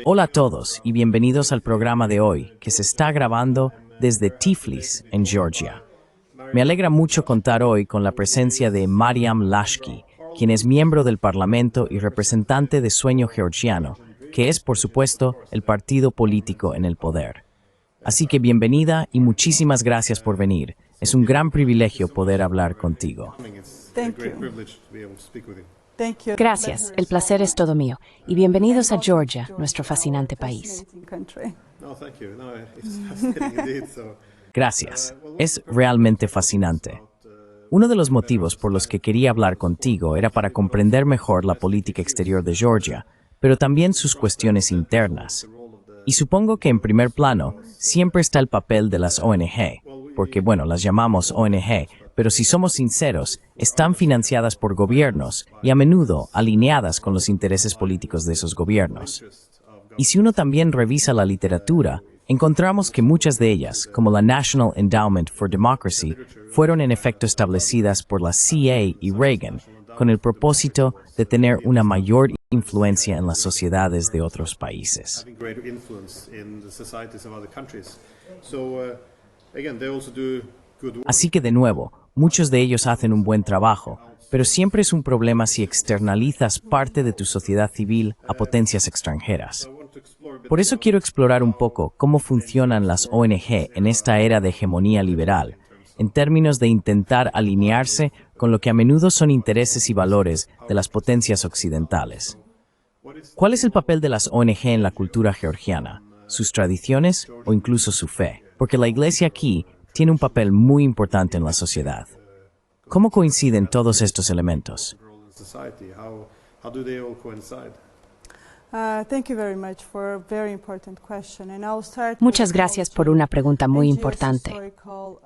Hola a todos y bienvenidos al programa de hoy, que se está grabando desde Tiflis, en Georgia. Me alegra mucho contar hoy con la presencia de Mariam Lashki, quien es miembro del Parlamento y representante de Sueño Georgiano, que es, por supuesto, el partido político en el poder. Así que bienvenida y muchísimas gracias por venir. Es un gran privilegio poder hablar contigo. Gracias, el placer es todo mío. Y bienvenidos a Georgia, nuestro fascinante país. Gracias, es realmente fascinante. Uno de los motivos por los que quería hablar contigo era para comprender mejor la política exterior de Georgia, pero también sus cuestiones internas. Y supongo que en primer plano siempre está el papel de las ONG, porque las llamamos ONG, pero si somos sinceros, están financiadas por gobiernos y a menudo alineadas con los intereses políticos de esos gobiernos. Y si uno también revisa la literatura, encontramos que muchas de ellas, como la National Endowment for Democracy, fueron en efecto establecidas por la CIA y Reagan, con el propósito de tener una mayor influencia en las sociedades de otros países. Así que de nuevo, muchos de ellos hacen un buen trabajo, pero siempre es un problema si externalizas parte de tu sociedad civil a potencias extranjeras. Por eso quiero explorar un poco cómo funcionan las ONG en esta era de hegemonía liberal, en términos de intentar alinearse con lo que a menudo son intereses y valores de las potencias occidentales. ¿Cuál es el papel de las ONG en la cultura georgiana, sus tradiciones o incluso su fe? Porque la Iglesia aquí tiene un papel muy importante en la sociedad. ¿Cómo coinciden todos estos elementos? Muchas gracias por una pregunta muy importante.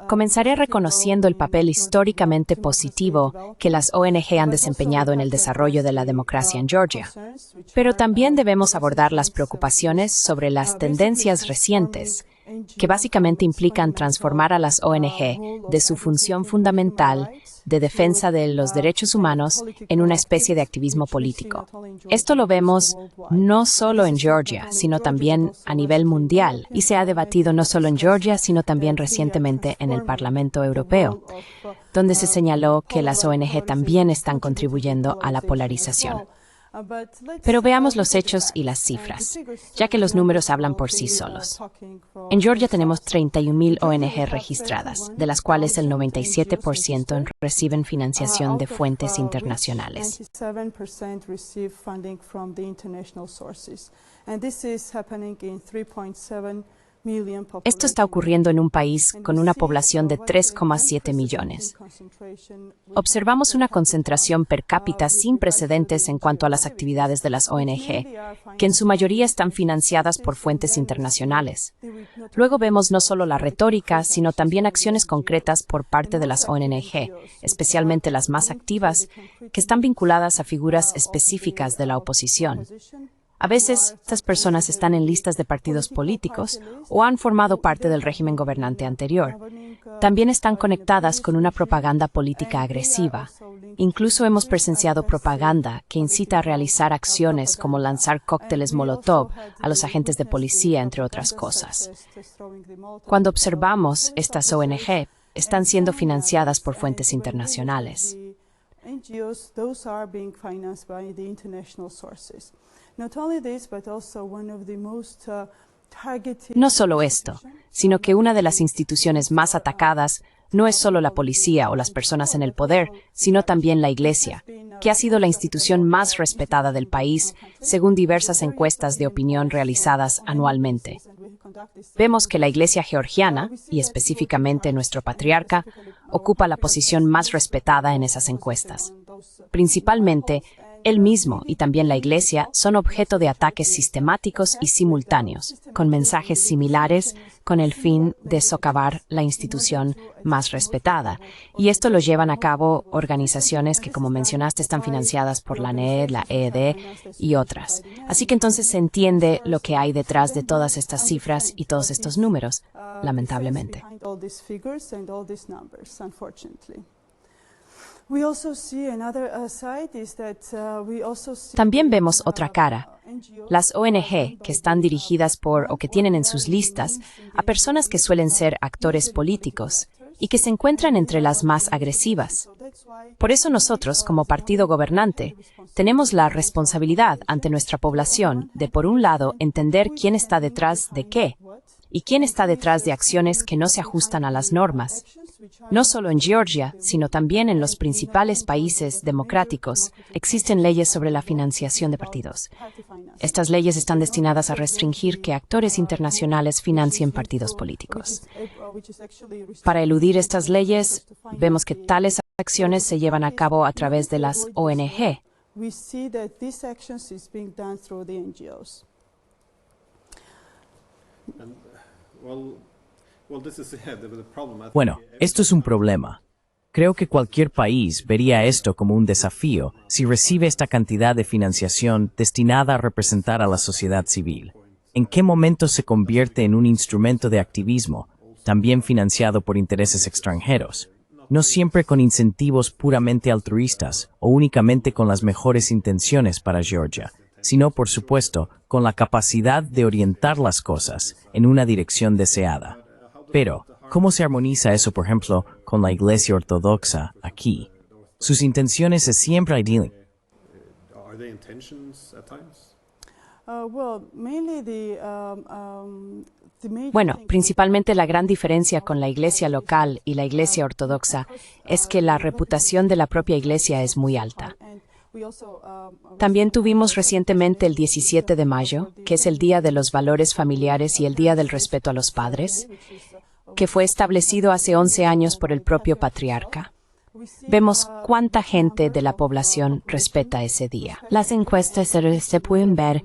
Comenzaré reconociendo el papel históricamente positivo que las ONG han desempeñado en el desarrollo de la democracia en Georgia. Pero también debemos abordar las preocupaciones sobre las tendencias recientes, que básicamente implican transformar a las ONG de su función fundamental de defensa de los derechos humanos en una especie de activismo político. Esto lo vemos no solo en Georgia, sino también a nivel mundial, y se ha debatido no solo en Georgia, sino también recientemente en el Parlamento Europeo, donde se señaló que las ONG también están contribuyendo a la polarización. Pero veamos los hechos y las cifras, ya que los números hablan por sí solos. En Georgia tenemos 31.000 ONG registradas, de las cuales el 97% reciben financiación de fuentes internacionales. Esto está ocurriendo en un país con una población de 3,7 millones. Observamos una concentración per cápita sin precedentes en cuanto a las actividades de las ONG, que en su mayoría están financiadas por fuentes internacionales. Luego vemos no solo la retórica, sino también acciones concretas por parte de las ONG, especialmente las más activas, que están vinculadas a figuras específicas de la oposición. A veces, estas personas están en listas de partidos políticos o han formado parte del régimen gobernante anterior. También están conectadas con una propaganda política agresiva. Incluso hemos presenciado propaganda que incita a realizar acciones como lanzar cócteles Molotov a los agentes de policía, entre otras cosas. Cuando observamos estas ONG, están siendo financiadas por fuentes internacionales. No solo esto, sino que una de las instituciones más atacadas no es solo la policía o las personas en el poder, sino también la Iglesia, que ha sido la institución más respetada del país, según diversas encuestas de opinión realizadas anualmente. Vemos que la Iglesia georgiana, y específicamente nuestro patriarca, ocupa la posición más respetada en esas encuestas. Principalmente, él mismo y también la Iglesia son objeto de ataques sistemáticos y simultáneos, con mensajes similares, con el fin de socavar la institución más respetada. Y esto lo llevan a cabo organizaciones que, como mencionaste, están financiadas por la NED, la EED y otras. Así que entonces se entiende lo que hay detrás de todas estas cifras y todos estos números, lamentablemente. También vemos otra cara. Las ONG, que están dirigidas por o que tienen en sus listas a personas que suelen ser actores políticos y que se encuentran entre las más agresivas. Por eso nosotros, como partido gobernante, tenemos la responsabilidad ante nuestra población de, por un lado, entender quién está detrás de qué y quién está detrás de acciones que no se ajustan a las normas. No solo en Georgia, sino también en los principales países democráticos, existen leyes sobre la financiación de partidos. Estas leyes están destinadas a restringir que actores internacionales financien partidos políticos. Para eludir estas leyes, vemos que tales acciones se llevan a cabo a través de las ONG. Bueno, esto es un problema. Creo que cualquier país vería esto como un desafío si recibe esta cantidad de financiación destinada a representar a la sociedad civil. ¿En qué momento se convierte en un instrumento de activismo, también financiado por intereses extranjeros? No siempre con incentivos puramente altruistas o únicamente con las mejores intenciones para Georgia, sino, por supuesto, con la capacidad de orientar las cosas en una dirección deseada. Pero, ¿cómo se armoniza eso, por ejemplo, con la Iglesia Ortodoxa aquí? Sus intenciones es siempre idílicas. Bueno, principalmente la gran diferencia con la iglesia local y la iglesia ortodoxa es que la reputación de la propia iglesia es muy alta. También tuvimos recientemente el 17 de mayo, que es el Día de los Valores Familiares y el Día del Respeto a los Padres, que fue establecido hace 11 años por el propio patriarca. Vemos cuánta gente de la población respeta ese día. Las encuestas se pueden ver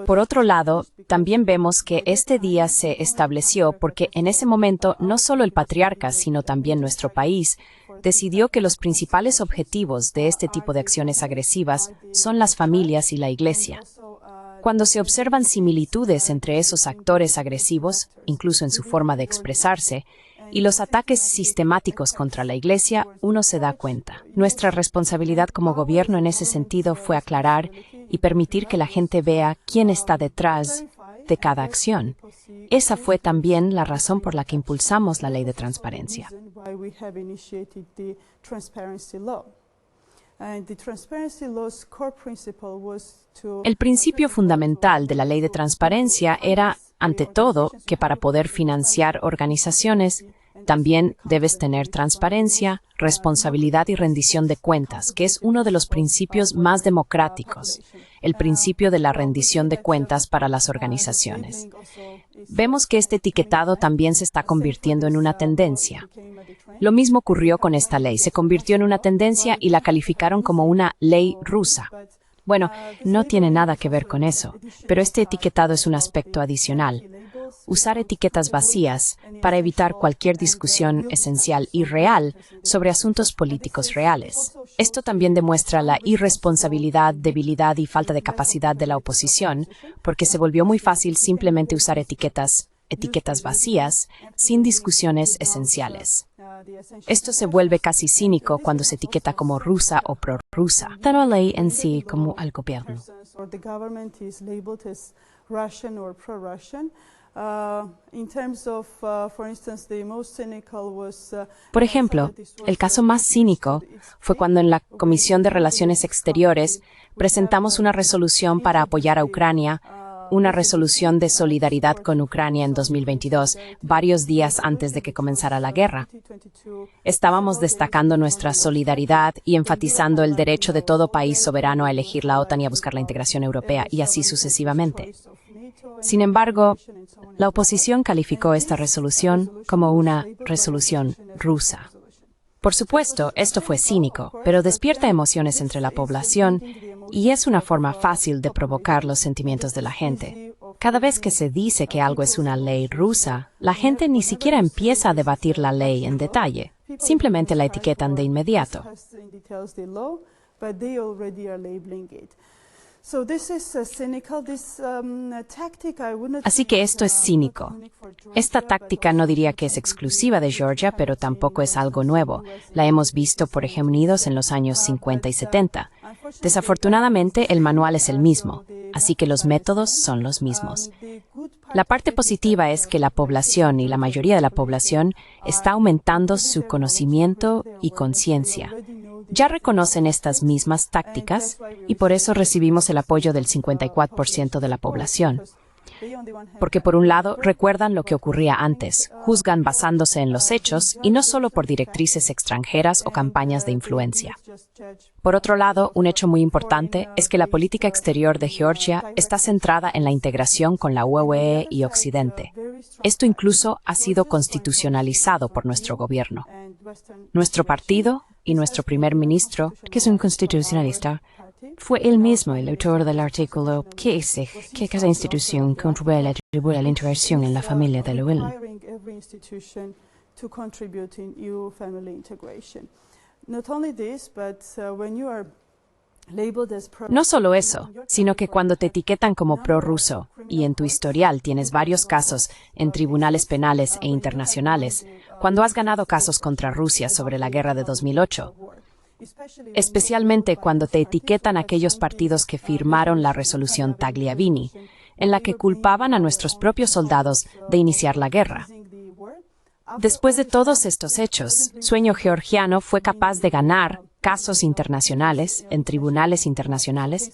Por otro lado, también vemos que este día se estableció porque en ese momento no solo el patriarca, sino también nuestro país, decidió que los principales objetivos de este tipo de acciones agresivas son las familias y la iglesia. Cuando se observan similitudes entre esos actores agresivos, incluso en su forma de expresarse, y los ataques sistemáticos contra la Iglesia, uno se da cuenta. Nuestra responsabilidad como gobierno en ese sentido fue aclarar y permitir que la gente vea quién está detrás de cada acción. Esa fue también la razón por la que impulsamos la ley de transparencia. El principio fundamental de la ley de transparencia era, ante todo, que para poder financiar organizaciones, también debes tener transparencia, responsabilidad y rendición de cuentas, que es uno de los principios más democráticos, el principio de la rendición de cuentas para las organizaciones. Vemos que este etiquetado también se está convirtiendo en una tendencia. Lo mismo ocurrió con esta ley, se convirtió en una tendencia y la calificaron como una ley rusa. Bueno, no tiene nada que ver con eso, pero este etiquetado es un aspecto adicional. Usar etiquetas vacías para evitar cualquier discusión esencial y real sobre asuntos políticos reales. Esto también demuestra la irresponsabilidad, debilidad y falta de capacidad de la oposición, porque se volvió muy fácil simplemente usar etiquetas vacías, sin discusiones esenciales. Esto se vuelve casi cínico cuando se etiqueta como rusa o prorrusa. Tanto la ley en sí como al gobierno. Por ejemplo, el caso más cínico fue cuando en la Comisión de Relaciones Exteriores presentamos una resolución para apoyar a Ucrania, una resolución de solidaridad con Ucrania en 2022, varios días antes de que comenzara la guerra. Estábamos destacando nuestra solidaridad y enfatizando el derecho de todo país soberano a elegir la OTAN y a buscar la integración europea, y así sucesivamente. Sin embargo, la oposición calificó esta resolución como una resolución rusa. Por supuesto, esto fue cínico, pero despierta emociones entre la población y es una forma fácil de provocar los sentimientos de la gente. Cada vez que se dice que algo es una ley rusa, la gente ni siquiera empieza a debatir la ley en detalle, simplemente la etiquetan de inmediato. Así que esto es cínico. Esta táctica no diría que es exclusiva de Georgia, pero tampoco es algo nuevo. La hemos visto por Estados Unidos en los años 50 y 70. Desafortunadamente, el manual es el mismo, así que los métodos son los mismos. La parte positiva es que la población, y la mayoría de la población, está aumentando su conocimiento y conciencia. Ya reconocen estas mismas tácticas y por eso recibimos el apoyo del 54% de la población. Porque por un lado, recuerdan lo que ocurría antes, juzgan basándose en los hechos y no solo por directrices extranjeras o campañas de influencia. Por otro lado, un hecho muy importante es que la política exterior de Georgia está centrada en la integración con la UE y Occidente. Esto incluso ha sido constitucionalizado por nuestro gobierno. Nuestro partido y nuestro primer ministro, que es un constitucionalista, fue él mismo el autor del artículo que dice que cada institución contribuye a la integración en la familia de la UE. No solo eso, sino que cuando te etiquetan como prorruso y en tu historial tienes varios casos en tribunales penales e internacionales, cuando has ganado casos contra Rusia sobre la guerra de 2008, especialmente cuando te etiquetan aquellos partidos que firmaron la resolución Tagliavini, en la que culpaban a nuestros propios soldados de iniciar la guerra. Después de todos estos hechos, Sueño Georgiano fue capaz de ganar casos internacionales en tribunales internacionales.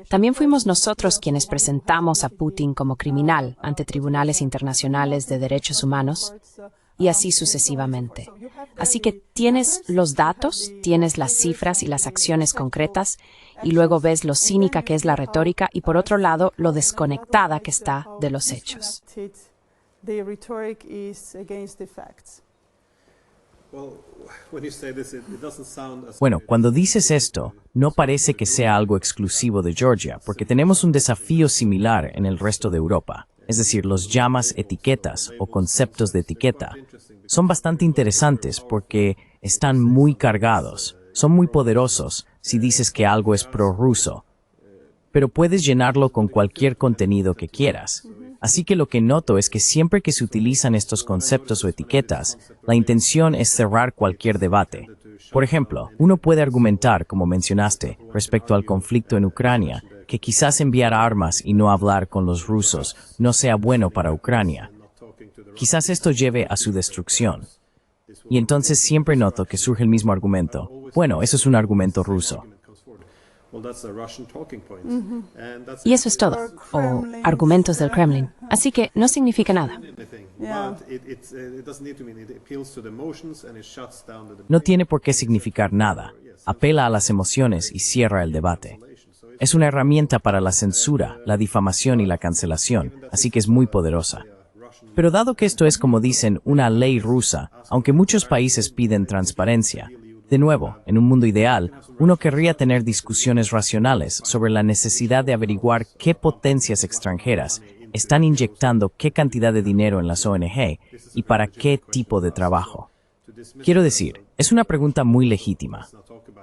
También fuimos nosotros quienes presentamos a Putin como criminal ante tribunales internacionales de derechos humanos, y así sucesivamente. Así que tienes los datos, tienes las cifras y las acciones concretas, y luego ves lo cínica que es la retórica y, por otro lado, lo desconectada que está de los hechos. Bueno, cuando dices esto, no parece que sea algo exclusivo de Georgia, porque tenemos un desafío similar en el resto de Europa. Es decir, los llamas etiquetas o conceptos de etiqueta. Son bastante interesantes porque están muy cargados, son muy poderosos si dices que algo es prorruso, pero puedes llenarlo con cualquier contenido que quieras. Así que lo que noto es que siempre que se utilizan estos conceptos o etiquetas, la intención es cerrar cualquier debate. Por ejemplo, uno puede argumentar, como mencionaste, respecto al conflicto en Ucrania, que quizás enviar armas y no hablar con los rusos no sea bueno para Ucrania. Quizás esto lleve a su destrucción. Y entonces siempre noto que surge el mismo argumento. Bueno, eso es un argumento ruso. Y eso es todo, o argumentos del Kremlin. Así que no significa nada. No tiene por qué significar nada. Apela a las emociones y cierra el debate. Es una herramienta para la censura, la difamación y la cancelación, así que es muy poderosa. Pero dado que esto es, como dicen, una ley rusa, aunque muchos países piden transparencia, de nuevo, en un mundo ideal, uno querría tener discusiones racionales sobre la necesidad de averiguar qué potencias extranjeras están inyectando qué cantidad de dinero en las ONG y para qué tipo de trabajo. Quiero decir, es una pregunta muy legítima.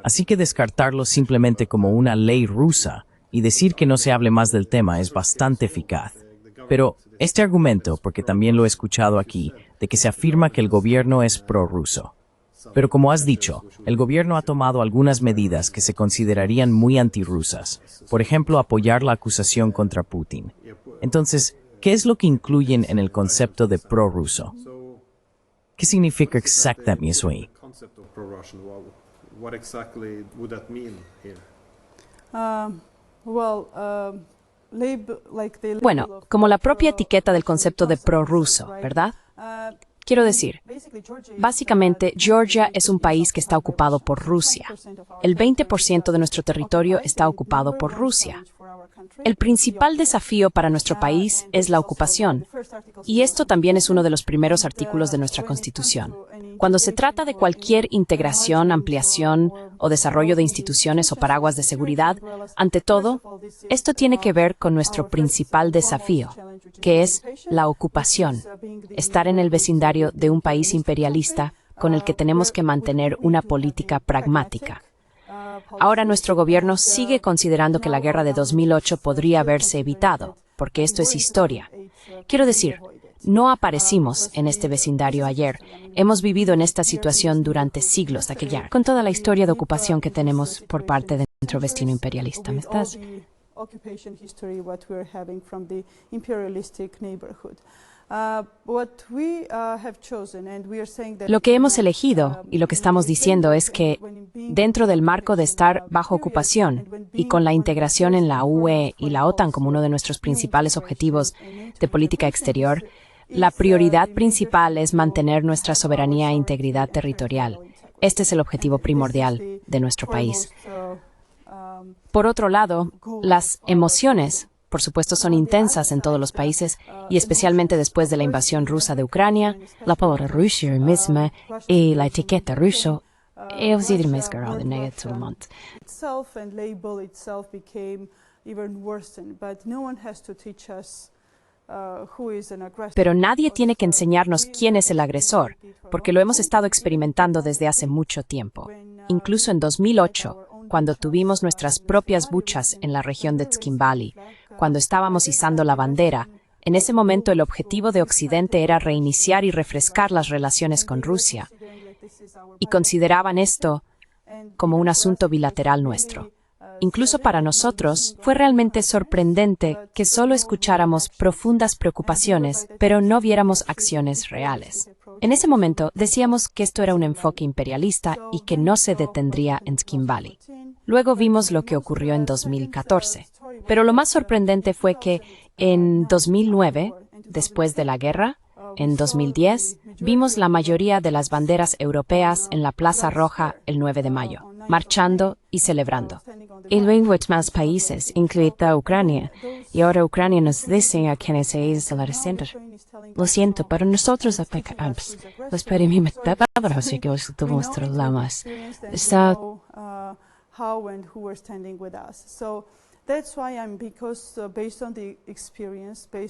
Así que descartarlo simplemente como una ley rusa y decir que no se hable más del tema es bastante eficaz. Pero este argumento, porque también lo he escuchado aquí, de que se afirma que el gobierno es prorruso. Pero como has dicho, el gobierno ha tomado algunas medidas que se considerarían muy antirrusas. Por ejemplo, apoyar la acusación contra Putin. Entonces, ¿qué es lo que incluyen en el concepto de prorruso? ¿Qué significa exactamente eso ahí? What exactly would that mean here? Bueno, como la propia etiqueta del concepto de prorruso, ¿verdad? Quiero decir, básicamente, Georgia es un país que está ocupado por Rusia. El 20% de nuestro territorio está ocupado por Rusia. El principal desafío para nuestro país es la ocupación, y esto también es uno de los primeros artículos de nuestra Constitución. Cuando se trata de cualquier integración, ampliación o desarrollo de instituciones o paraguas de seguridad, ante todo, esto tiene que ver con nuestro principal desafío, que es la ocupación, estar en el vecindario de un país imperialista con el que tenemos que mantener una política pragmática. Ahora nuestro gobierno sigue considerando que la guerra de 2008 podría haberse evitado, porque esto es historia. Quiero decir, no aparecimos en este vecindario ayer. Hemos vivido en esta situación durante siglos, con toda la historia de ocupación que tenemos por parte de nuestro vecino imperialista. ¿Me estás? Occupation history, what we're having from the imperialistic neighborhood. Lo que hemos elegido y lo que estamos diciendo es que dentro del marco de estar bajo ocupación y con la integración en la UE y la OTAN como uno de nuestros principales objetivos de política exterior, la prioridad principal es mantener nuestra soberanía e integridad territorial. Este es el objetivo primordial de nuestro país. Por otro lado, las emociones, por supuesto, son intensas en todos los países y especialmente después de la invasión rusa de Ucrania. La palabra Rusia misma y la etiqueta ruso es el mismo grado de negación. Pero nadie tiene que enseñarnos quién es el agresor, porque lo hemos estado experimentando desde hace mucho tiempo. Incluso en 2008, cuando tuvimos nuestras propias buchas en la región de Tskhinvali, cuando estábamos izando la bandera, en ese momento el objetivo de Occidente era reiniciar y refrescar las relaciones con Rusia, y consideraban esto como un asunto bilateral nuestro. Incluso para nosotros, fue realmente sorprendente que solo escucháramos profundas preocupaciones, pero no viéramos acciones reales. En ese momento, decíamos que esto era un enfoque imperialista y que no se detendría en Tskhinvali. Luego vimos lo que ocurrió en 2014. Pero lo más sorprendente fue que en 2009, después de la guerra, en 2010, vimos la mayoría de las banderas europeas en la Plaza Roja el 9 de mayo, marchando y celebrando. Y luego más países, incluida Ucrania, y ahora Ucrania nos dice que se instalar el centro. Lo siento, pero nosotros los experimentamos así que os mostramos.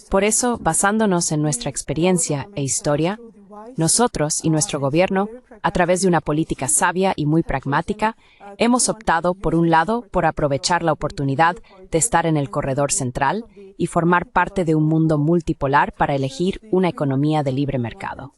Por eso, basándonos en nuestra experiencia e historia, nosotros y nuestro gobierno, a través de una política sabia y muy pragmática, hemos optado, por un lado, por aprovechar la oportunidad de estar en el corredor central y formar parte de un mundo multipolar para elegir una economía de libre mercado.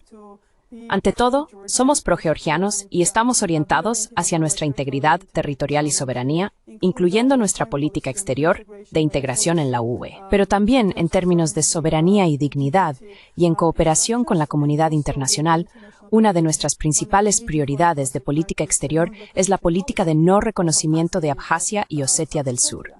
Ante todo, somos pro-georgianos y estamos orientados hacia nuestra integridad territorial y soberanía, incluyendo nuestra política exterior de integración en la UE, pero también en términos de soberanía y dignidad, y en cooperación con la comunidad internacional. Una de nuestras principales prioridades de política exterior es la política de no reconocimiento de Abjasia y Osetia del Sur.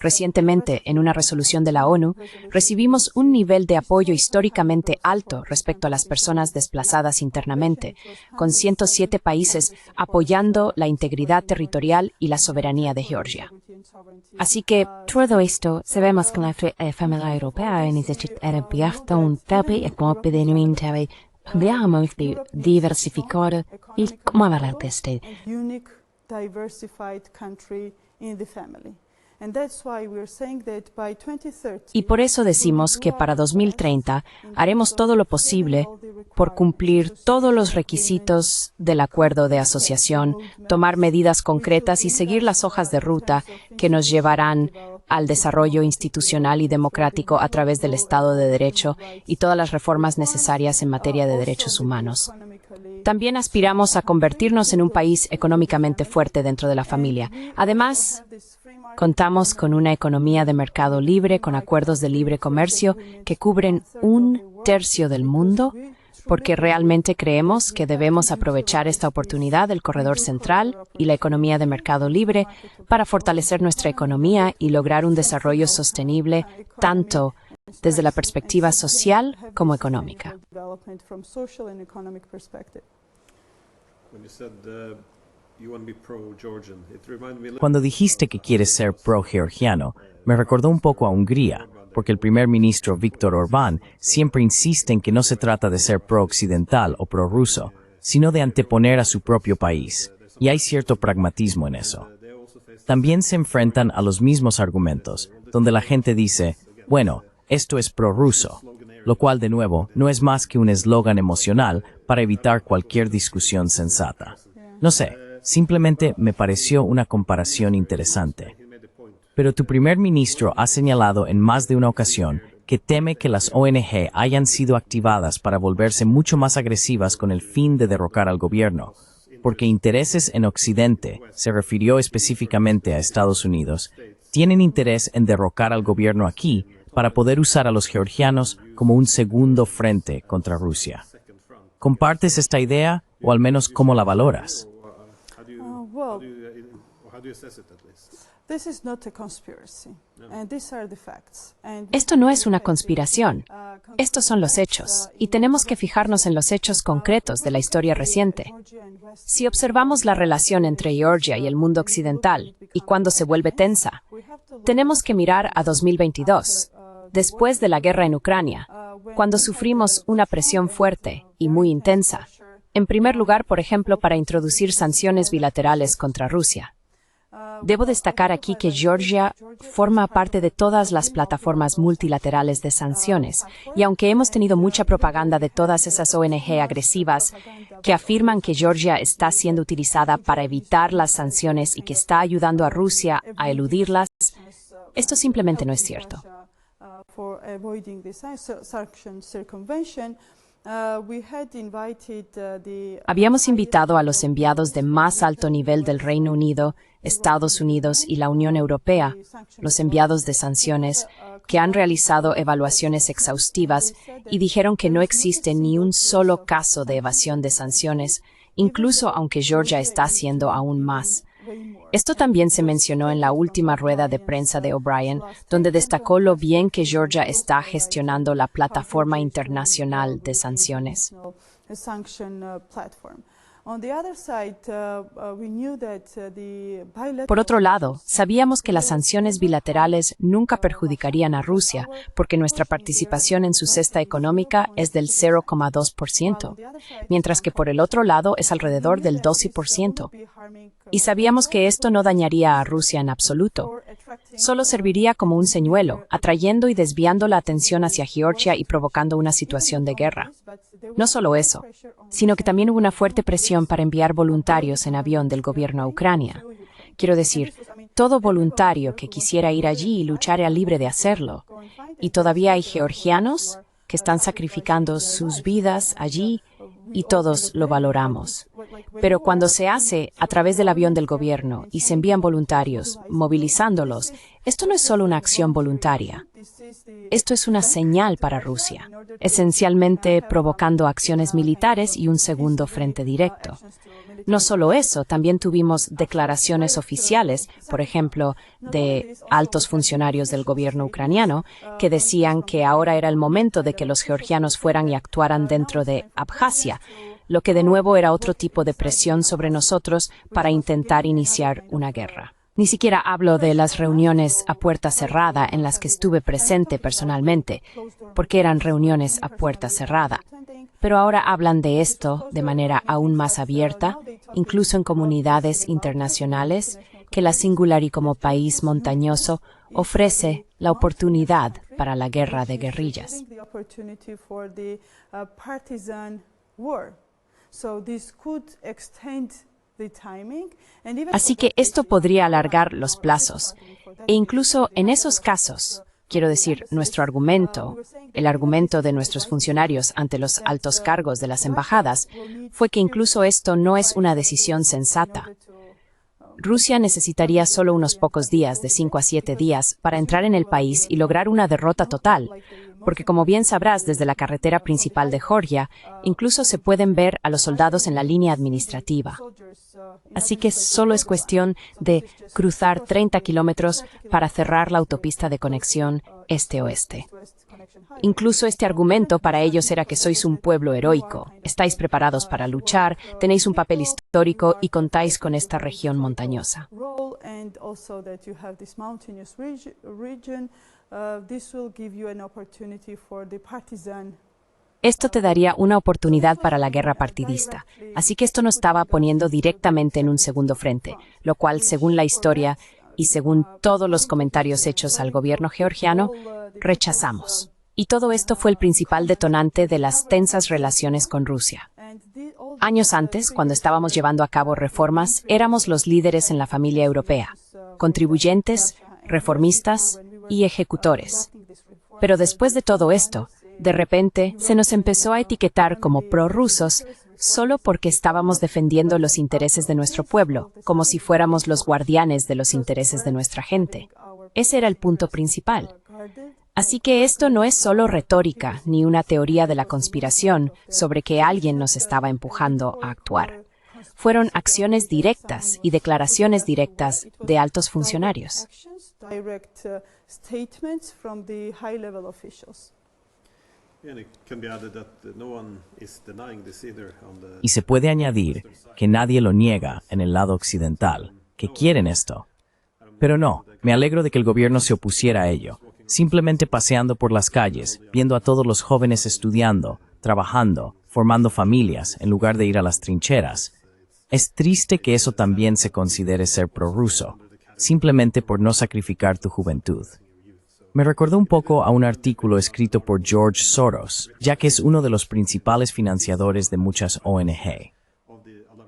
Recientemente, en una resolución de la ONU, recibimos un nivel de apoyo históricamente alto respecto a las personas desplazadas internamente, con 107 países apoyando la integridad territorial y la soberanía de Georgia. Así que, todo esto, sabemos que la familia europea necesita un papel económico veamos diversificado y cómo hablar de este. Y por eso decimos que para 2030 haremos todo lo posible por cumplir todos los requisitos del acuerdo de asociación, tomar medidas concretas y seguir las hojas de ruta que nos llevarán al desarrollo institucional y democrático a través del Estado de Derecho y todas las reformas necesarias en materia de derechos humanos. También aspiramos a convertirnos en un país económicamente fuerte dentro de la familia. Además, contamos con una economía de mercado libre con acuerdos de libre comercio que cubren 1/3 del mundo, porque realmente creemos que debemos aprovechar esta oportunidad del corredor central y la economía de mercado libre para fortalecer nuestra economía y lograr un desarrollo sostenible tanto desde la perspectiva social como económica. Cuando dijiste que quieres ser pro-georgiano, me recordó un poco a Hungría, porque el primer ministro Viktor Orbán siempre insiste en que no se trata de ser pro-occidental o pro-ruso, sino de anteponer a su propio país, y hay cierto pragmatismo en eso. También se enfrentan a los mismos argumentos, donde la gente dice, bueno, esto es pro-ruso, lo cual, de nuevo, no es más que un eslogan emocional para evitar cualquier discusión sensata. No sé, Simplemente me pareció una comparación interesante. Pero tu primer ministro ha señalado en más de una ocasión que teme que las ONG hayan sido activadas para volverse mucho más agresivas con el fin de derrocar al gobierno, porque intereses en Occidente, se refirió específicamente a Estados Unidos, tienen interés en derrocar al gobierno aquí para poder usar a los georgianos como un segundo frente contra Rusia. ¿Compartes esta idea o al menos cómo la valoras? Esto no es una conspiración. Estos son los hechos, y tenemos que fijarnos en los hechos concretos de la historia reciente. Si observamos la relación entre Georgia y el mundo occidental, y cuando se vuelve tensa, tenemos que mirar a 2022, después de la guerra en Ucrania, cuando sufrimos una presión fuerte y muy intensa. En primer lugar, por ejemplo, para introducir sanciones bilaterales contra Rusia. Debo destacar aquí que Georgia forma parte de todas las plataformas multilaterales de sanciones, y aunque hemos tenido mucha propaganda de todas esas ONG agresivas que afirman que Georgia está siendo utilizada para evitar las sanciones y que está ayudando a Rusia a eludirlas, esto simplemente no es cierto. Habíamos invitado a los enviados de más alto nivel del Reino Unido, Estados Unidos y la Unión Europea, los enviados de sanciones, que han realizado evaluaciones exhaustivas y dijeron que no existe ni un solo caso de evasión de sanciones, incluso aunque Georgia está haciendo aún más. Esto también se mencionó en la última rueda de prensa de O'Brien, donde destacó lo bien que Georgia está gestionando la plataforma internacional de sanciones. Por otro lado, sabíamos que las sanciones bilaterales nunca perjudicarían a Rusia, porque nuestra participación en su cesta económica es del 0,2%, mientras que por el otro lado es alrededor del 12%. Y sabíamos que esto no dañaría a Rusia en absoluto. Solo serviría como un señuelo, atrayendo y desviando la atención hacia Georgia y provocando una situación de guerra. No solo eso, sino que también hubo una fuerte presión para enviar voluntarios en avión del gobierno a Ucrania. Quiero decir, todo voluntario que quisiera ir allí y luchar era libre de hacerlo. Y todavía hay georgianos que están sacrificando sus vidas allí y todos lo valoramos. Pero cuando se hace a través del avión del gobierno y se envían voluntarios, movilizándolos, esto no es solo una acción voluntaria. Esto es una señal para Rusia, esencialmente provocando acciones militares y un segundo frente directo. No solo eso, también tuvimos declaraciones oficiales, por ejemplo, de altos funcionarios del gobierno ucraniano, que decían que ahora era el momento de que los georgianos fueran y actuaran dentro de Abjasia, lo que de nuevo era otro tipo de presión sobre nosotros para intentar iniciar una guerra. Ni siquiera hablo de las reuniones a puerta cerrada en las que estuve presente personalmente, porque eran reuniones a puerta cerrada. Pero ahora hablan de esto de manera aún más abierta, incluso en comunidades internacionales, que la Singulari como país montañoso ofrece la oportunidad para la guerra de guerrillas. Así que esto podría alargar los plazos. E incluso en esos casos, quiero decir, nuestro argumento, el argumento de nuestros funcionarios ante los altos cargos de las embajadas, fue que incluso esto no es una decisión sensata. Rusia necesitaría solo unos pocos días, de 5 a 7 días, para entrar en el país y lograr una derrota total, porque como bien sabrás, desde la carretera principal de Georgia, incluso se pueden ver a los soldados en la línea administrativa. Así que solo es cuestión de cruzar 30 kilómetros para cerrar la autopista de conexión este-oeste. Incluso este argumento para ellos era que sois un pueblo heroico, estáis preparados para luchar, tenéis un papel histórico y contáis con esta región montañosa. Esto te daría una oportunidad para la guerra partidista, así que esto nos estaba poniendo directamente en un segundo frente, lo cual, según la historia y según todos los comentarios hechos al gobierno georgiano, rechazamos. Y todo esto fue el principal detonante de las tensas relaciones con Rusia. Años antes, cuando estábamos llevando a cabo reformas, éramos los líderes en la familia europea, contribuyentes, reformistas y ejecutores. Pero después de todo esto, de repente, se nos empezó a etiquetar como prorrusos solo porque estábamos defendiendo los intereses de nuestro pueblo, como si fuéramos los guardianes de los intereses de nuestra gente. Ese era el punto principal. Así que esto no es solo retórica ni una teoría de la conspiración sobre que alguien nos estaba empujando a actuar. Fueron acciones directas y declaraciones directas de altos funcionarios. Y se puede añadir que nadie lo niega en el lado occidental, que quieren esto. Pero no, me alegro de que el gobierno se opusiera a ello, simplemente paseando por las calles, viendo a todos los jóvenes estudiando, trabajando, formando familias, en lugar de ir a las trincheras. Es triste que eso también se considere ser prorruso, simplemente por no sacrificar tu juventud. Me recordó un poco a un artículo escrito por George Soros, ya que es uno de los principales financiadores de muchas ONG.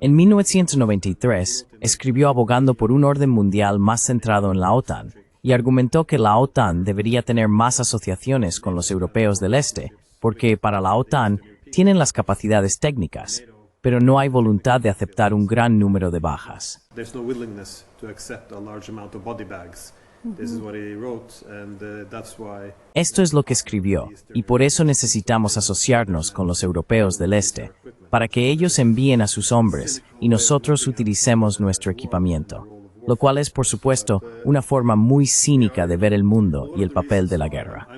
En 1993, escribió abogando por un orden mundial más centrado en la OTAN, y argumentó que la OTAN debería tener más asociaciones con los europeos del Este, porque para la OTAN tienen las capacidades técnicas, pero no hay voluntad de aceptar un gran número de bajas. Esto es lo que escribió, y por eso necesitamos asociarnos con los europeos del Este, para que ellos envíen a sus hombres y nosotros utilicemos nuestro equipamiento, lo cual es, por supuesto, una forma muy cínica de ver el mundo y el papel de la guerra.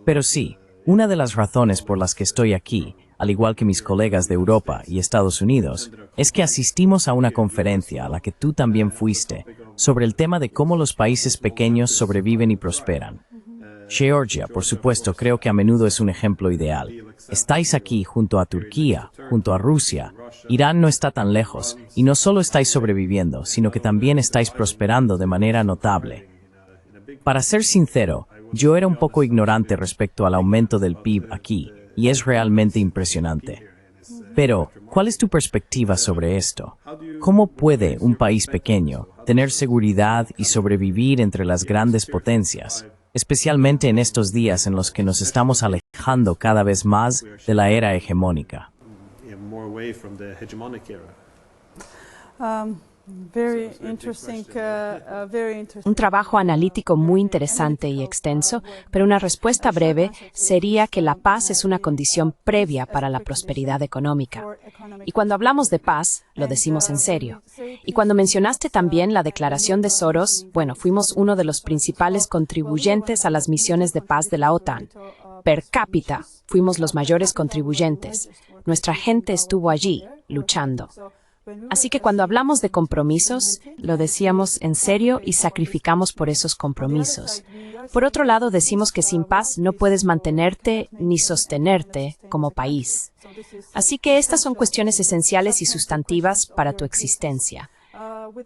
Pero sí, una de las razones por las que estoy aquí, al igual que mis colegas de Europa y Estados Unidos, es que asistimos a una conferencia a la que tú también fuiste, sobre el tema de cómo los países pequeños sobreviven y prosperan. Georgia, por supuesto, creo que a menudo es un ejemplo ideal. Estáis aquí junto a Turquía, junto a Rusia. Irán no está tan lejos, y no solo estáis sobreviviendo, sino que también estáis prosperando de manera notable. Para ser sincero, yo era un poco ignorante respecto al aumento del PIB aquí, y es realmente impresionante. Pero, ¿cuál es tu perspectiva sobre esto? ¿Cómo puede un país pequeño tener seguridad y sobrevivir entre las grandes potencias, especialmente en estos días en los que nos estamos alejando cada vez más de la era hegemónica? Un trabajo analítico muy interesante y extenso, pero una respuesta breve sería que la paz es una condición previa para la prosperidad económica. Y cuando hablamos de paz, lo decimos en serio. Y cuando mencionaste también la declaración de Soros, bueno, fuimos uno de los principales contribuyentes a las misiones de paz de la OTAN. Per cápita, fuimos los mayores contribuyentes. Nuestra gente estuvo allí, luchando. Así que cuando hablamos de compromisos, lo decíamos en serio y sacrificamos por esos compromisos. Por otro lado, decimos que sin paz no puedes mantenerte ni sostenerte como país. Así que estas son cuestiones esenciales y sustantivas para tu existencia.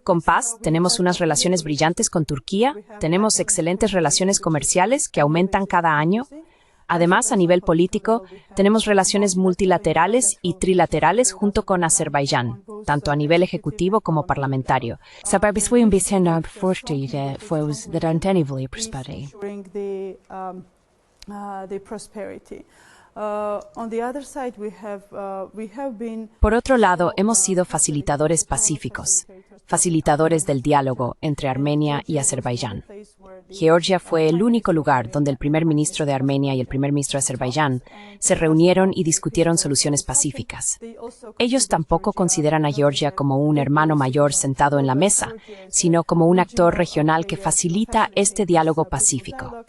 Con paz, tenemos unas relaciones brillantes con Turquía, tenemos excelentes relaciones comerciales que aumentan cada año. Además, a nivel político, tenemos relaciones multilaterales y trilaterales junto con Azerbaiyán, tanto a nivel ejecutivo como parlamentario. Por otro lado, hemos sido facilitadores pacíficos, facilitadores del diálogo entre Armenia y Azerbaiyán. Georgia fue el único lugar donde el primer ministro de Armenia y el primer ministro de Azerbaiyán se reunieron y discutieron soluciones pacíficas. Ellos tampoco consideran a Georgia como un hermano mayor sentado en la mesa, sino como un actor regional que facilita este diálogo pacífico.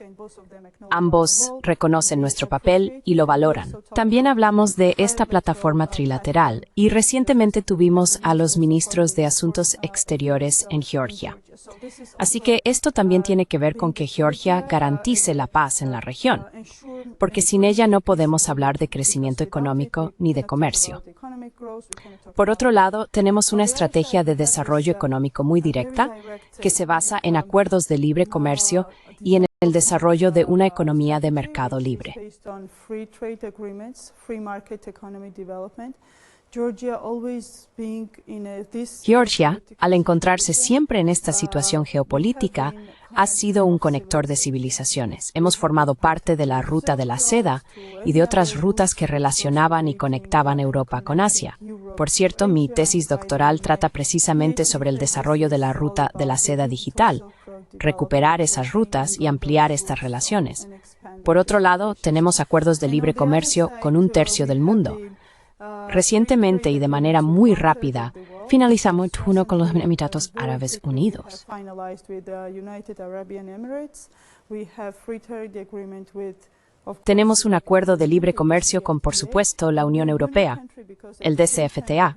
Ambos reconocen nuestro papel y lo valoran. También hablamos de esta plataforma trilateral y recientemente tuvimos a los ministros de Asuntos Exteriores en Georgia. Así que esto también tiene que ver con que Georgia garantice la paz en la región, porque sin ella no podemos hablar de crecimiento económico ni de comercio. Por otro lado, tenemos una estrategia de desarrollo económico muy directa que se basa en acuerdos de libre comercio y en el desarrollo de una economía de mercado libre. Georgia, al encontrarse siempre en esta situación geopolítica, ha sido un conector de civilizaciones. Hemos formado parte de la Ruta de la Seda y de otras rutas que relacionaban y conectaban Europa con Asia. Por cierto, mi tesis doctoral trata precisamente sobre el desarrollo de la Ruta de la Seda digital, recuperar esas rutas y ampliar estas relaciones. Por otro lado, tenemos acuerdos de libre comercio con un tercio del mundo. Recientemente y de manera muy rápida, finalizamos uno con los Emiratos Árabes Unidos. Tenemos un acuerdo de libre comercio con, por supuesto, la Unión Europea, el DCFTA.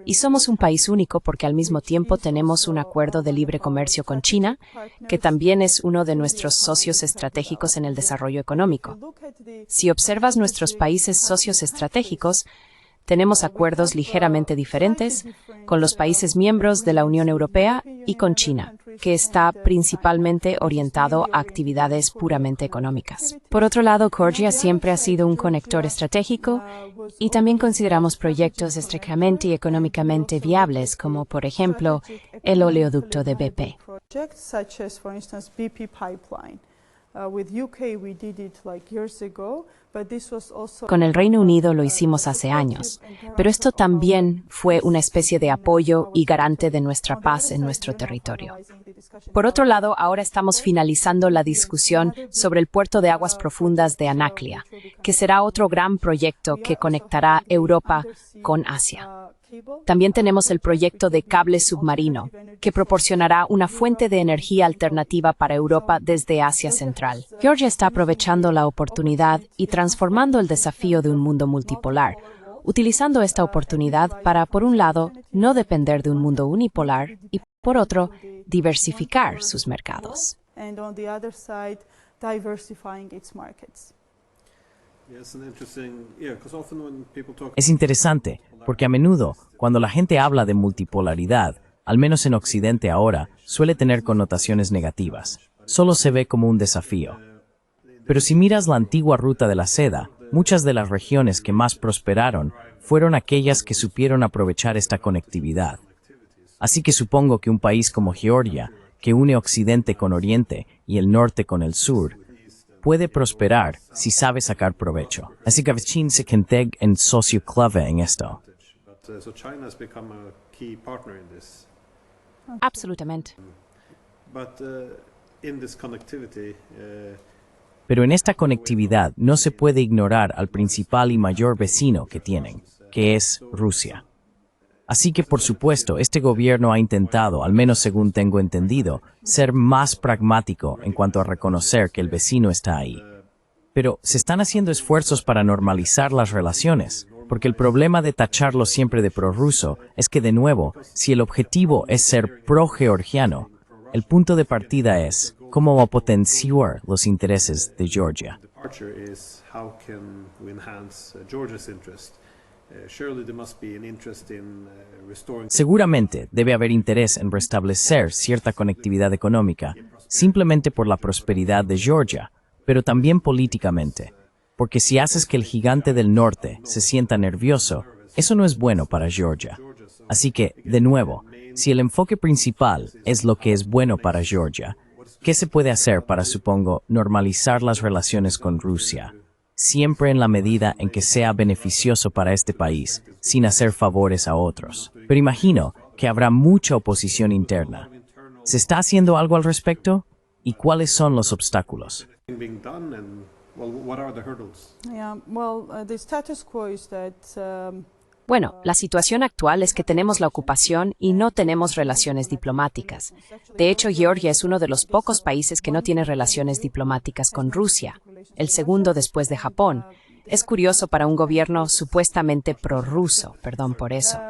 Y somos un país único porque al mismo tiempo tenemos un acuerdo de libre comercio con China, que también es uno de nuestros socios estratégicos en el desarrollo económico. Si observas nuestros países socios estratégicos, tenemos acuerdos ligeramente diferentes con los países miembros de la Unión Europea y con China, que está principalmente orientado a actividades puramente económicas. Por otro lado, Georgia siempre ha sido un conector estratégico y también consideramos proyectos estrictamente y económicamente viables, como por ejemplo el oleoducto de BP. Con el Reino Unido lo hicimos hace años, pero esto también fue una especie de apoyo y garante de nuestra paz en nuestro territorio. Por otro lado, ahora estamos finalizando la discusión sobre el puerto de aguas profundas de Anaklia, que será otro gran proyecto que conectará Europa con Asia. También tenemos el proyecto de cable submarino, que proporcionará una fuente de energía alternativa para Europa desde Asia Central. Georgia está aprovechando la oportunidad y transformando el desafío de un mundo multipolar, utilizando esta oportunidad para, por un lado, no depender de un mundo unipolar y, por otro, diversificar sus mercados. Es interesante, porque a menudo, cuando la gente habla de multipolaridad, al menos en Occidente ahora, suele tener connotaciones negativas. Solo se ve como un desafío. Pero si miras la antigua Ruta de la Seda, muchas de las regiones que más prosperaron fueron aquellas que supieron aprovechar esta conectividad. Así que supongo que un país como Georgia, que une Occidente con Oriente y el Norte con el Sur, puede prosperar si sabe sacar provecho. Así que China se convierte en socio clave en esto. Absolutamente. Pero en esta conectividad no se puede ignorar al principal y mayor vecino que tienen, que es Rusia. Así que, por supuesto, este gobierno ha intentado, al menos según tengo entendido, ser más pragmático en cuanto a reconocer que el vecino está ahí. Pero se están haciendo esfuerzos para normalizar las relaciones, porque el problema de tacharlo siempre de prorruso es que, de nuevo, si el objetivo es ser pro-georgiano, el punto de partida es cómo potenciar los intereses de Georgia. Seguramente debe haber interés en restablecer cierta conectividad económica, simplemente por la prosperidad de Georgia, pero también políticamente, porque si haces que el gigante del norte se sienta nervioso, eso no es bueno para Georgia. Así que, de nuevo, si el enfoque principal es lo que es bueno para Georgia, ¿qué se puede hacer para, supongo, normalizar las relaciones con Rusia? Siempre en la medida en que sea beneficioso para este país, sin hacer favores a otros. Pero imagino que habrá mucha oposición interna. ¿Se está haciendo algo al respecto? ¿Y cuáles son los obstáculos? Bueno, la situación actual es que tenemos la ocupación y no tenemos relaciones diplomáticas. De hecho, Georgia es uno de los pocos países que no tiene relaciones diplomáticas con Rusia, el segundo después de Japón. Es curioso para un gobierno supuestamente prorruso, perdón por eso.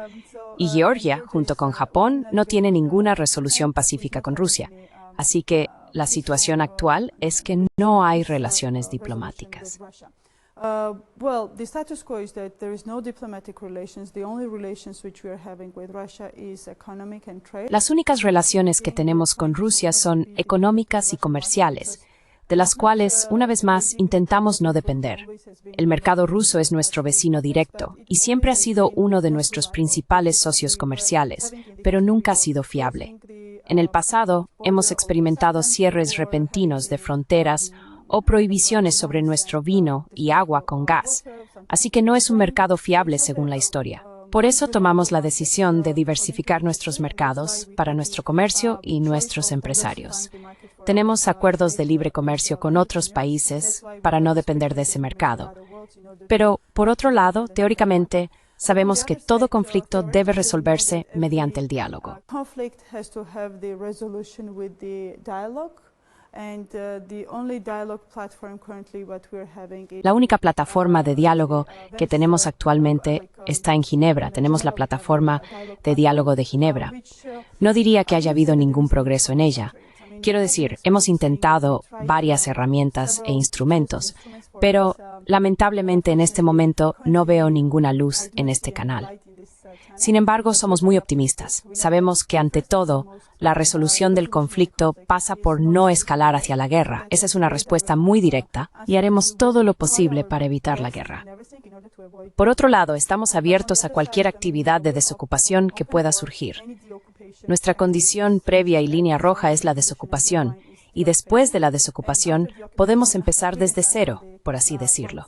Y Georgia, junto con Japón, no tiene ninguna resolución pacífica con Rusia. Así que la situación actual es que no hay relaciones diplomáticas. The status quo is that there is no diplomatic relations. The only relations which we are having with Russia is economic and trade. Las únicas relaciones que tenemos con Rusia son económicas y comerciales. de las cuales, una vez más, intentamos no depender. El mercado ruso es nuestro vecino directo y siempre ha sido uno de nuestros principales socios comerciales, pero nunca ha sido fiable. En el pasado, hemos experimentado cierres repentinos de fronteras o prohibiciones sobre nuestro vino y agua con gas, así que no es un mercado fiable según la historia. Por eso tomamos la decisión de diversificar nuestros mercados para nuestro comercio y nuestros empresarios. Tenemos acuerdos de libre comercio con otros países para no depender de ese mercado. Pero, por otro lado, teóricamente, sabemos que todo conflicto debe resolverse mediante el diálogo. La única plataforma de diálogo que tenemos actualmente está en Ginebra. Tenemos la plataforma de diálogo de Ginebra. No diría que haya habido ningún progreso en ella. Quiero decir, hemos intentado varias herramientas e instrumentos, pero lamentablemente en este momento no veo ninguna luz en este canal. Sin embargo, somos muy optimistas. Sabemos que, ante todo, la resolución del conflicto pasa por no escalar hacia la guerra. Esa es una respuesta muy directa y haremos todo lo posible para evitar la guerra. Por otro lado, estamos abiertos a cualquier actividad de desocupación que pueda surgir. Nuestra condición previa y línea roja es la desocupación, y después de la desocupación podemos empezar desde cero, por así decirlo.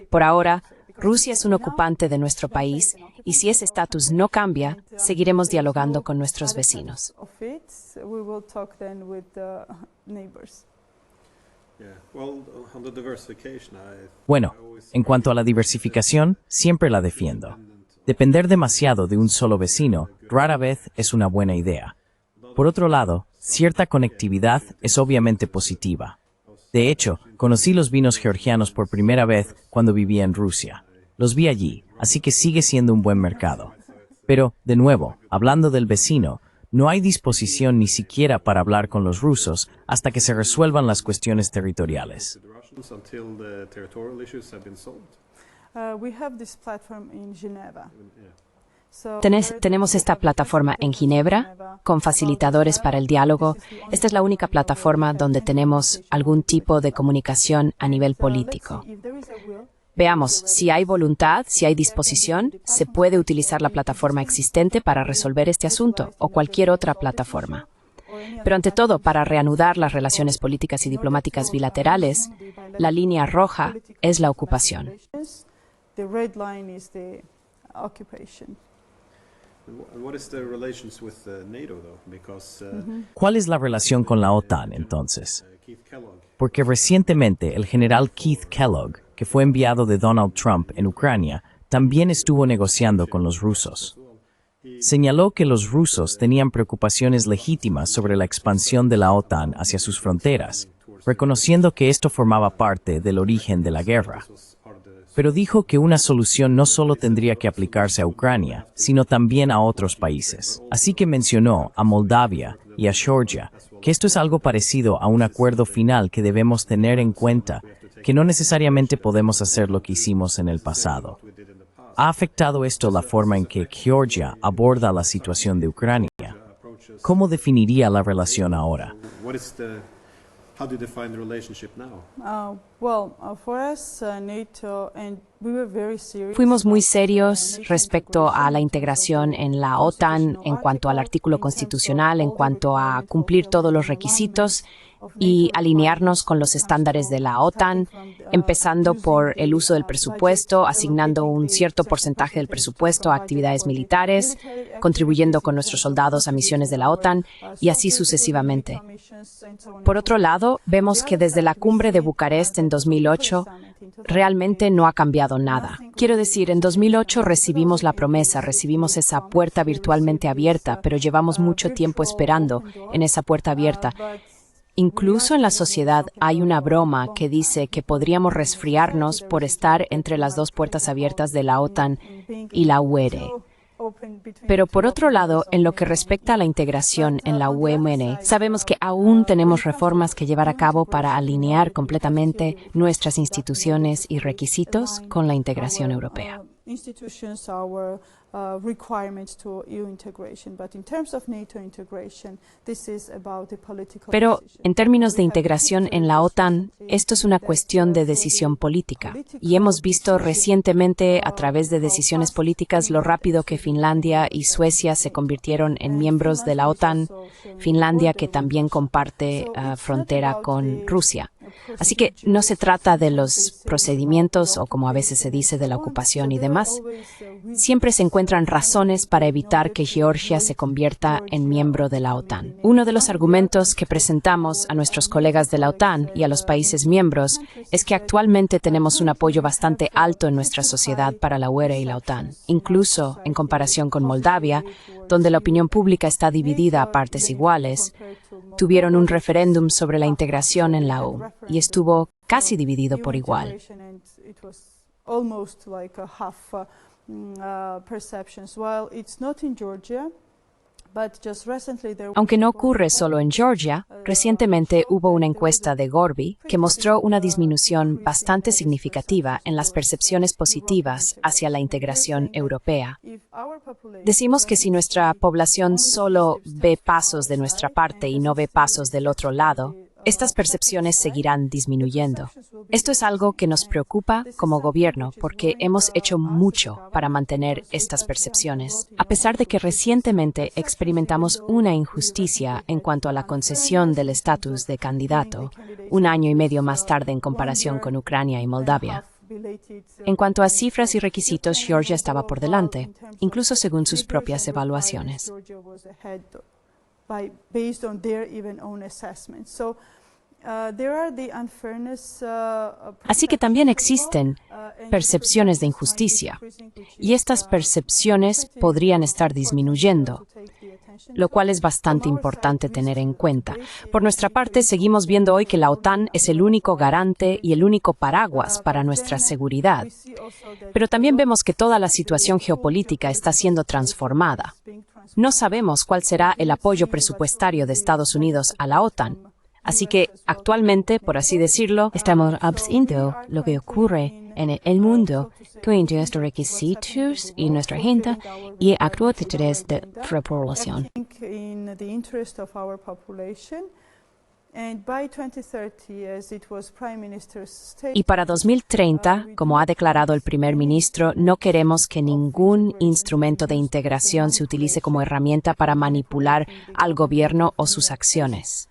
Por ahora, Rusia es un ocupante de nuestro país y si ese estatus no cambia, seguiremos dialogando con nuestros vecinos. Bueno, en cuanto a la diversificación, siempre la defiendo. Depender demasiado de un solo vecino rara vez es una buena idea. Por otro lado, cierta conectividad es obviamente positiva. De hecho, conocí los vinos georgianos por primera vez cuando vivía en Rusia. Los vi allí, así que sigue siendo un buen mercado. Pero, de nuevo, hablando del vecino, no hay disposición ni siquiera para hablar con los rusos hasta que se resuelvan las cuestiones territoriales. Tenemos esta plataforma en Ginebra, con facilitadores para el diálogo. Esta es la única plataforma donde tenemos algún tipo de comunicación a nivel político. Veamos, si hay voluntad, si hay disposición, se puede utilizar la plataforma existente para resolver este asunto o cualquier otra plataforma. Pero ante todo, para reanudar las relaciones políticas y diplomáticas bilaterales, la línea roja es la ocupación. ¿Cuál es la relación con la OTAN, entonces? Porque recientemente el general Keith Kellogg, que fue enviado de Donald Trump en Ucrania, también estuvo negociando con los rusos. Señaló que los rusos tenían preocupaciones legítimas sobre la expansión de la OTAN hacia sus fronteras, reconociendo que esto formaba parte del origen de la guerra. Pero dijo que una solución no solo tendría que aplicarse a Ucrania, sino también a otros países. Así que mencionó a Moldavia y a Georgia, que esto es algo parecido a un acuerdo final que debemos tener en cuenta, que no necesariamente podemos hacer lo que hicimos en el pasado. ¿Ha afectado esto la forma en que Georgia aborda la situación de Ucrania? ¿Cómo definiría la relación ahora? Fuimos muy serios respecto a la integración en la OTAN, en cuanto al artículo constitucional, en cuanto a cumplir todos los requisitos y alinearnos con los estándares de la OTAN, empezando por el uso del presupuesto, asignando un cierto porcentaje del presupuesto a actividades militares, contribuyendo con nuestros soldados a misiones de la OTAN y así sucesivamente. Por otro lado, vemos que desde la cumbre de Bucarest en 2008, realmente no ha cambiado nada. Quiero decir, en 2008 recibimos la promesa, recibimos esa puerta virtualmente abierta, pero llevamos mucho tiempo esperando en esa puerta abierta. Incluso en la sociedad hay una broma que dice que podríamos resfriarnos por estar entre las dos puertas abiertas de la OTAN y la UE. Pero por otro lado, en lo que respecta a la integración en la UE, sabemos que aún tenemos reformas que llevar a cabo para alinear completamente nuestras instituciones y requisitos con la integración europea. requirements to EU integration. But in terms of NATO integration, this is about the political Pero decision. en términos de integración en la OTAN, esto es una cuestión de decisión política. Y hemos visto recientemente a través de decisiones políticas lo rápido que Finlandia y Suecia se convirtieron en miembros de la OTAN, Finlandia que también comparte frontera con Rusia. Así que no se trata de los procedimientos o como a veces se dice de la ocupación y demás. Siempre se encuentran razones para evitar que Georgia se convierta en miembro de la OTAN. Uno de los argumentos que presentamos a nuestros colegas de la OTAN y a los países miembros es que actualmente tenemos un apoyo bastante alto en nuestra sociedad para la UE y la OTAN, incluso en comparación con Moldavia, donde la opinión pública está dividida a partes iguales. Tuvieron un referéndum sobre la integración en la EU y estuvo casi dividido por igual. Aunque no ocurre solo en Georgia, recientemente hubo una encuesta de Gorby que mostró una disminución bastante significativa en las percepciones positivas hacia la integración europea. Decimos que si nuestra población solo ve pasos de nuestra parte y no ve pasos del otro lado, estas percepciones seguirán disminuyendo. Esto es algo que nos preocupa como gobierno porque hemos hecho mucho para mantener estas percepciones, a pesar de que recientemente experimentamos una injusticia en cuanto a la concesión del estatus de candidato, un año y medio más tarde en comparación con Ucrania y Moldavia. En cuanto a cifras y requisitos, Georgia estaba por delante, incluso según sus propias evaluaciones. Based on their even own assessment. So there are the unfairness. Así que también existen percepciones de injusticia, y estas percepciones podrían estar disminuyendo, lo cual es bastante importante tener en cuenta. Por nuestra parte, seguimos viendo hoy que la OTAN es el único garante y el único paraguas para nuestra seguridad. Pero también vemos que toda la situación geopolítica está siendo transformada. No sabemos cuál será el apoyo presupuestario de Estados Unidos a la OTAN. Así que, actualmente, por así decirlo, estamos observando lo que ocurre en el mundo con nuestros requisitos y nuestra agenda y actuar detrás de nuestra población. Y para 2030, como ha declarado el primer ministro, no queremos que ningún instrumento de integración se utilice como herramienta para manipular al gobierno o sus acciones.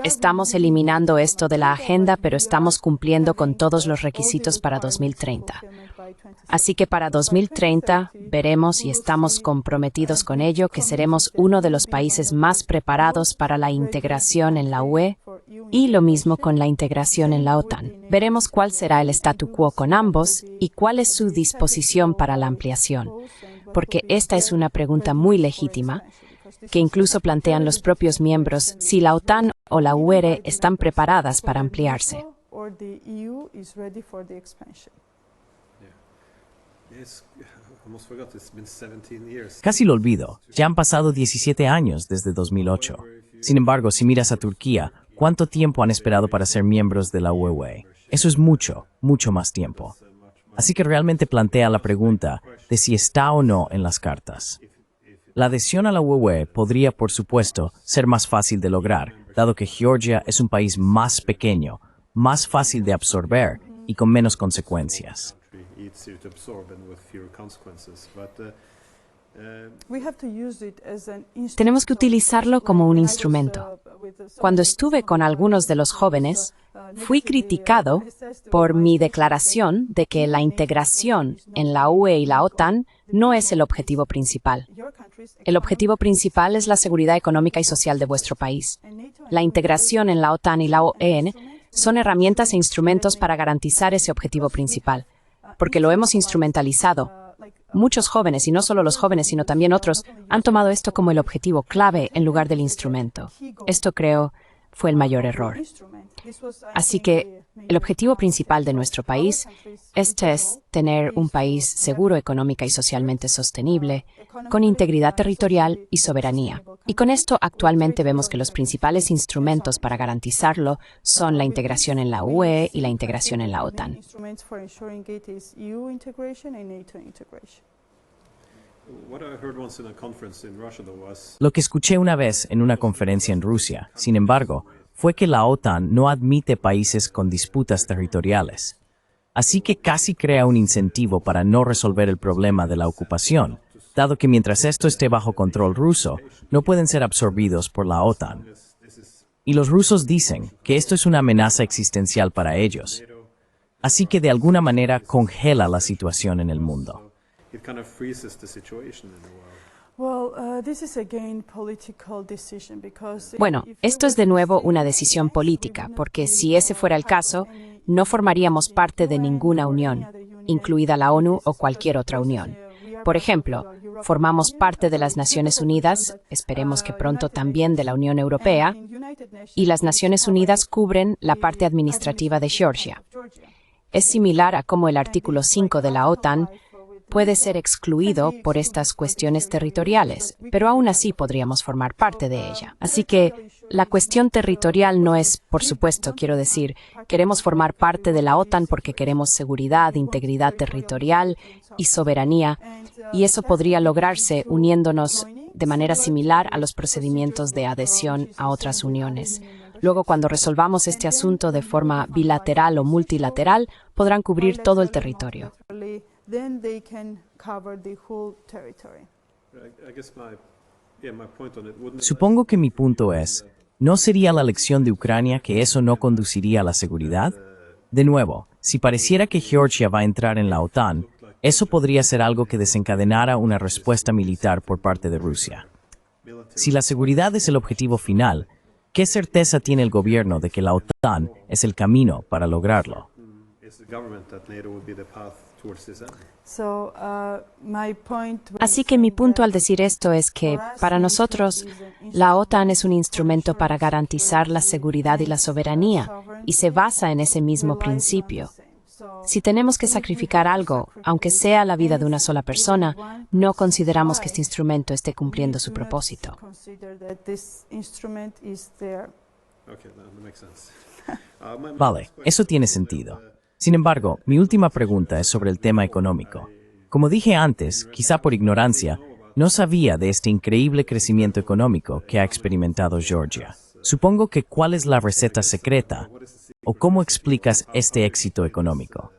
Estamos eliminando esto de la agenda, pero estamos cumpliendo con todos los requisitos para 2030. Así que para 2030 veremos y estamos comprometidos con ello que seremos uno de los países más preparados para la integración en la UE y lo mismo con la integración en la OTAN. Veremos cuál será el statu quo con ambos y cuál es su disposición para la ampliación, porque esta es una pregunta muy legítima que incluso plantean los propios miembros si la OTAN o la UE están preparadas para ampliarse. Casi lo olvido, ya han pasado 17 años desde 2008. Sin embargo, si miras a Turquía, ¿cuánto tiempo han esperado para ser miembros de la UE? Eso es mucho, mucho más tiempo. Así que realmente plantea la pregunta de si está o no en las cartas. La adhesión a la UE podría, por supuesto, ser más fácil de lograr, dado que Georgia es un país más pequeño, más fácil de absorber y con menos consecuencias. Tenemos que utilizarlo como un instrumento. Cuando estuve con algunos de los jóvenes, fui criticado por mi declaración de que la integración en la UE y la OTAN no es el objetivo principal. El objetivo principal es la seguridad económica y social de vuestro país. La integración en la OTAN y la OEN son herramientas e instrumentos para garantizar ese objetivo principal, porque lo hemos instrumentalizado. Muchos jóvenes, y no solo los jóvenes, sino también otros, han tomado esto como el objetivo clave en lugar del instrumento. Esto, creo, fue el mayor error. Así que el objetivo principal de nuestro país es tener un país seguro económica y socialmente sostenible, con integridad territorial y soberanía. Y con esto actualmente vemos que los principales instrumentos para garantizarlo son la integración en la UE y la integración en la OTAN. Lo que escuché una vez en una conferencia en Rusia, sin embargo, fue que la OTAN no admite países con disputas territoriales. Así que casi crea un incentivo para no resolver el problema de la ocupación, dado que mientras esto esté bajo control ruso, no pueden ser absorbidos por la OTAN. Y los rusos dicen que esto es una amenaza existencial para ellos. Así que de alguna manera congela la situación en el mundo. Bueno, esto es de nuevo una decisión política, porque si ese fuera el caso, no formaríamos parte de ninguna unión, incluida la ONU o cualquier otra unión. Por ejemplo, formamos parte de las Naciones Unidas, esperemos que pronto también de la Unión Europea, y las Naciones Unidas cubren la parte administrativa de Georgia. Es similar a cómo el artículo 5 de la OTAN puede ser excluido por estas cuestiones territoriales, pero aún así podríamos formar parte de ella. Así que la cuestión territorial no es, por supuesto, quiero decir, queremos formar parte de la OTAN porque queremos seguridad, integridad territorial y soberanía, y eso podría lograrse uniéndonos de manera similar a los procedimientos de adhesión a otras uniones. Luego, cuando resolvamos este asunto de forma bilateral o multilateral, podrán cubrir todo el territorio. Supongo que mi punto es, ¿no sería la lección de Ucrania que eso no conduciría a la seguridad? De nuevo, si pareciera que Georgia va a entrar en la OTAN, eso podría ser algo que desencadenara una respuesta militar por parte de Rusia. Si la seguridad es el objetivo final, ¿qué certeza tiene el gobierno de que la OTAN es el camino para lograrlo? Así que mi punto al decir esto es que, para nosotros, la OTAN es un instrumento para garantizar la seguridad y la soberanía, y se basa en ese mismo principio. Si tenemos que sacrificar algo, aunque sea la vida de una sola persona, no consideramos que este instrumento esté cumpliendo su propósito. Vale, eso tiene sentido. Sin embargo, mi última pregunta es sobre el tema económico. Como dije antes, quizá por ignorancia, no sabía de este increíble crecimiento económico que ha experimentado Georgia. Supongo que ¿cuál es la receta secreta? ¿O cómo explicas este éxito económico?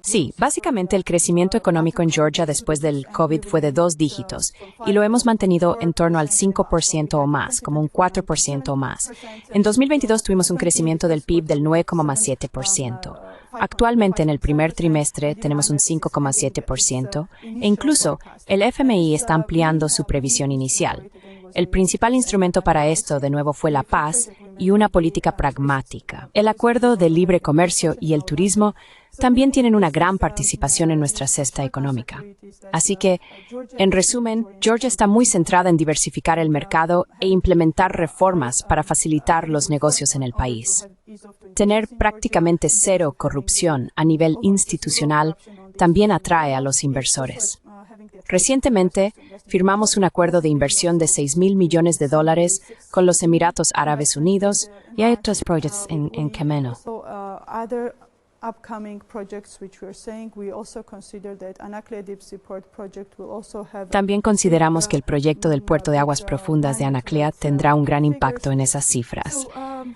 Sí, básicamente el crecimiento económico en Georgia después del COVID fue de 2 dígitos y lo hemos mantenido en torno al 5% o más, como un 4% o más. En 2022 tuvimos un crecimiento del PIB del 9,7%. Actualmente en el primer trimestre tenemos un 5,7% e incluso el FMI está ampliando su previsión inicial. El principal instrumento para esto, de nuevo, fue la paz y una política pragmática. El acuerdo de libre comercio y el turismo también tienen una gran participación en nuestra cesta económica. Así que, en resumen, Georgia está muy centrada en diversificar el mercado e implementar reformas para facilitar los negocios en el país. Tener prácticamente cero corrupción a nivel institucional también atrae a los inversores. Recientemente, firmamos un acuerdo de inversión de $6,000 millones con los Emiratos Árabes Unidos y hay otros proyectos en camino. También consideramos que el proyecto del puerto de aguas profundas de Anaclea tendrá un gran impacto en esas cifras.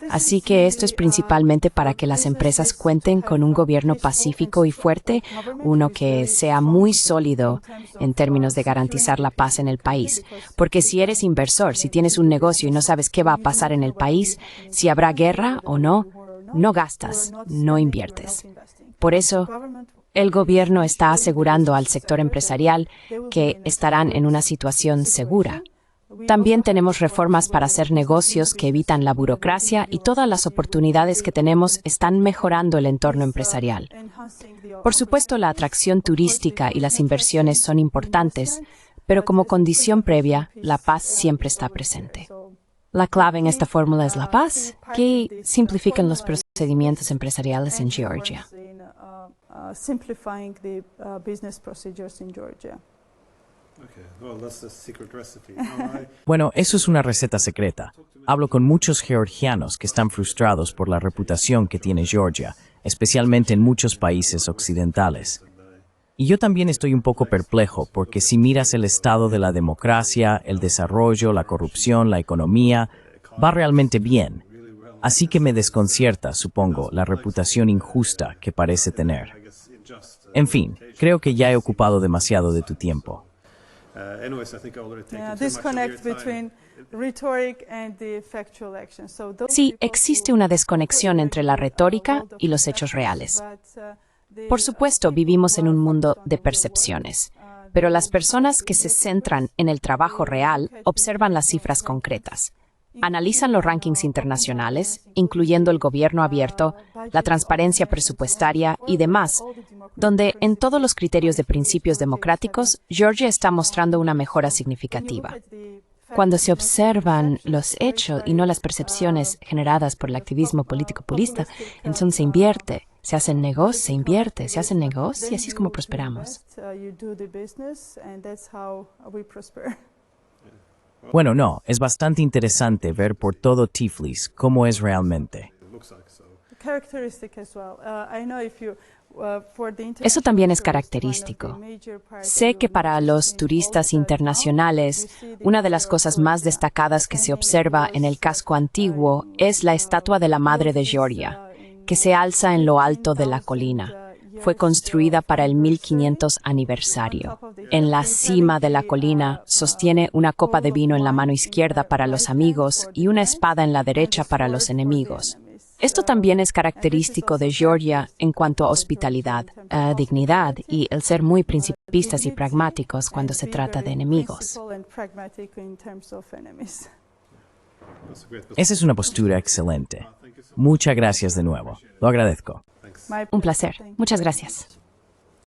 Así que esto es principalmente para que las empresas cuenten con un gobierno pacífico y fuerte, uno que sea muy sólido en términos de garantizar la paz en el país. Porque si eres inversor, si tienes un negocio y no sabes qué va a pasar en el país, si habrá guerra o no, no gastas, no inviertes. Por eso, el gobierno está asegurando al sector empresarial que estarán en una situación segura. También tenemos reformas para hacer negocios que evitan la burocracia y todas las oportunidades que tenemos están mejorando el entorno empresarial. Por supuesto, la atracción turística y las inversiones son importantes, pero como condición previa, la paz siempre está presente. La clave en esta fórmula es la paz, que simplifican los procedimientos empresariales en Georgia. Bueno, eso es una receta secreta. Hablo con muchos georgianos que están frustrados por la reputación que tiene Georgia, especialmente en muchos países occidentales. Y yo también estoy un poco perplejo porque si miras el estado de la democracia, el desarrollo, la corrupción, la economía, va realmente bien. Así que me desconcierta, supongo, la reputación injusta que parece tener. En fin, creo que ya he ocupado demasiado de tu tiempo. Sí, existe una desconexión entre la retórica y los hechos reales. Por supuesto, vivimos en un mundo de percepciones, pero las personas que se centran en el trabajo real observan las cifras concretas. Analizan los rankings internacionales, incluyendo el gobierno abierto, la transparencia presupuestaria y demás, donde en todos los criterios de principios democráticos, Georgia está mostrando una mejora significativa. Cuando se observan los hechos y no las percepciones generadas por el activismo político populista, entonces se invierte. Se hacen negocios, se invierte, se hacen negocios y así es como prosperamos. Bueno, no, es bastante interesante ver por todo Tiflis cómo es realmente. Eso también es característico. Sé que para los turistas internacionales, una de las cosas más destacadas que se observa en el casco antiguo es la estatua de la Madre de Georgia, que se alza en lo alto de la colina. Fue construida para el 1500 aniversario. En la cima de la colina sostiene una copa de vino en la mano izquierda para los amigos y una espada en la derecha para los enemigos. Esto también es característico de Georgia en cuanto a hospitalidad, dignidad y el ser muy principistas y pragmáticos cuando se trata de enemigos. Esa es una postura excelente. Muchas gracias de nuevo. Lo agradezco. Un placer. Muchas gracias.